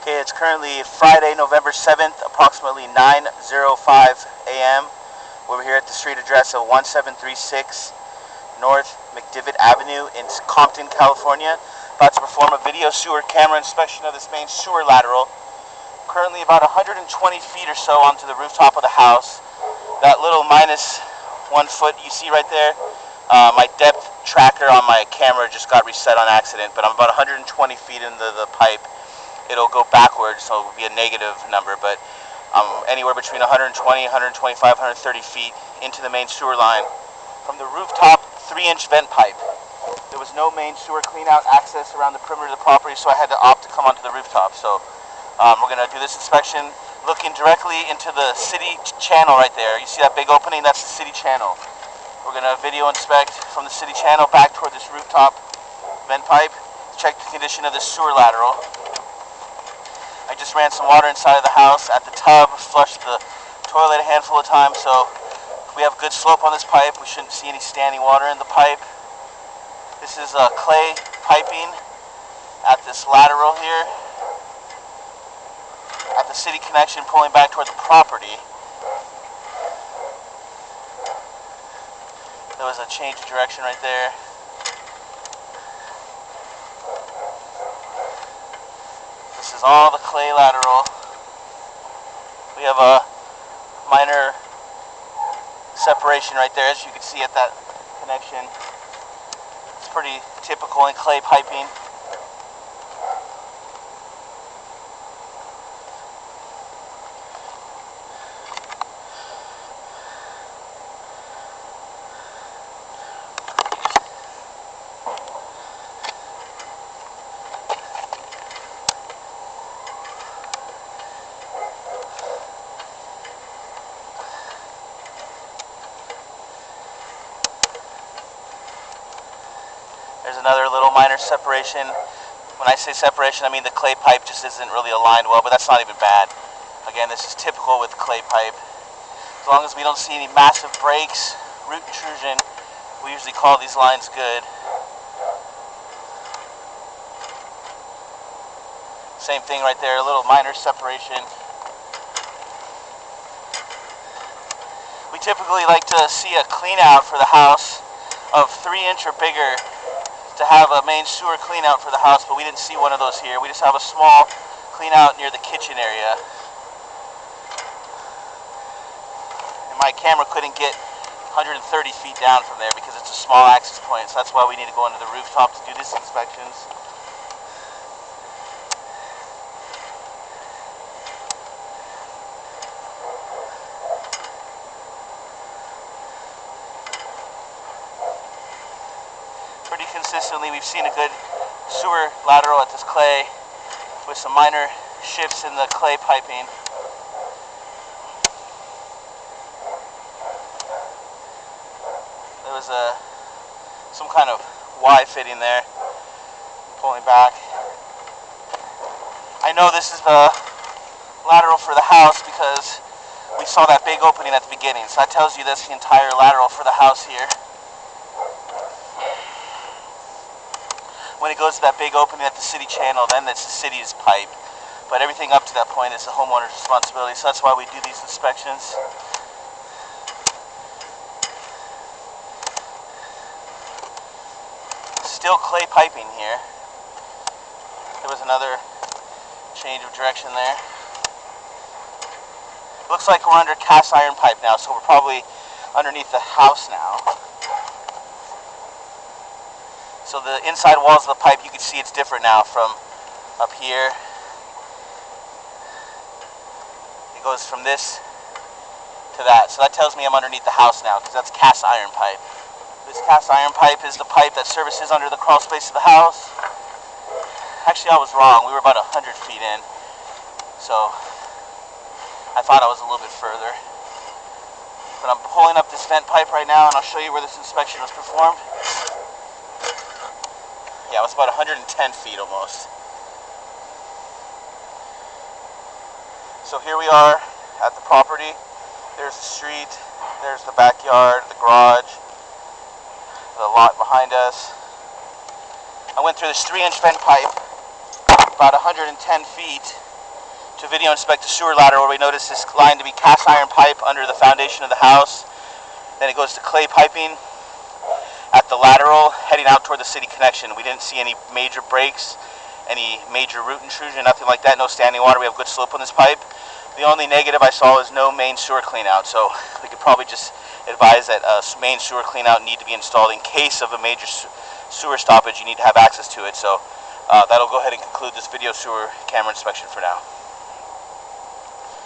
Okay, it's currently Friday, November 7th, approximately 9:05 a.m. We're here at the street address of 1736 North McDivitt Avenue in Compton, California. About to perform a video sewer camera inspection of this main sewer lateral. Currently about 120 feet or so onto the rooftop of the house. That little minus 1 foot you see right there, my depth tracker on my camera just got reset on accident, but I'm about 120 feet into the pipe. It'll go backwards, so it'll be a negative number, but anywhere between 120, 125, 130 feet into the main sewer line. From the rooftop 3-inch vent pipe. There was no main sewer clean-out access around the perimeter of the property, so I had to opt to come onto the rooftop. So we're going to do this inspection looking directly into the city channel right there. You see that big opening? That's the city channel. We're going to video inspect from the city channel back toward this rooftop vent pipe. Check the condition of this sewer lateral. I just ran some water inside of the house at the tub, flushed the toilet a handful of times, so if we have good slope on this pipe, we shouldn't see any standing water in the pipe. This is clay piping at this lateral here, at the city connection pulling back toward the property. There was a change of direction right there. This is all the clay lateral. We have a minor separation right there, as you can see at that connection. It's pretty typical in clay piping. There's another little minor separation. When I say separation, I mean the clay pipe just isn't really aligned well, but that's not even bad. Again, this is typical with clay pipe. As long as we don't see any massive breaks, root intrusion, we usually call these lines good. Same thing right there, a little minor separation. We typically like to see a clean out for the house of 3-inch or bigger to have a main sewer clean out for the house, but we didn't see one of those here. We just have a small clean out near the kitchen area. And my camera couldn't get 130 feet down from there because it's a small access point, so that's why we need to go into the rooftop to do these inspections. Pretty consistently, we've seen a good sewer lateral at this clay with some minor shifts in the clay piping. There was some kind of Y fitting there, pulling back. I know this is the lateral for the house because we saw that big opening at the beginning, so that tells you that's the entire lateral for the house here. When it goes to that big opening at the city channel, then it's the city's pipe. But everything up to that point is the homeowner's responsibility, so that's why we do these inspections. Still clay piping here. There was another change of direction there. Looks like we're under cast iron pipe now, so we're probably underneath the house now. So the inside walls of the pipe, you can see it's different now from up here. It goes from this to that. So that tells me I'm underneath the house now because that's cast iron pipe. This cast iron pipe is the pipe that services under the crawl space of the house. Actually, I was wrong. We were about 100 feet in. So I thought I was a little bit further. But I'm pulling up this vent pipe right now and I'll show you where this inspection was performed. Yeah, it was about 110 feet almost. So here we are at the property. There's the street, there's the backyard, the garage, the lot behind us. I went through this 3-inch vent pipe, about 110 feet, to video inspect the sewer lateral. We noticed this line to be cast iron pipe under the foundation of the house. Then it goes to clay piping at the lateral heading out toward the city connection. We didn't see any major breaks, any major root intrusion, nothing like that. No standing water. We have good slope on this pipe. The only negative I saw is no main sewer clean out. So we could probably just advise that main sewer clean out need to be installed in case of a major sewer stoppage. You need to have access to it. So that'll go ahead and conclude this video sewer camera inspection for now.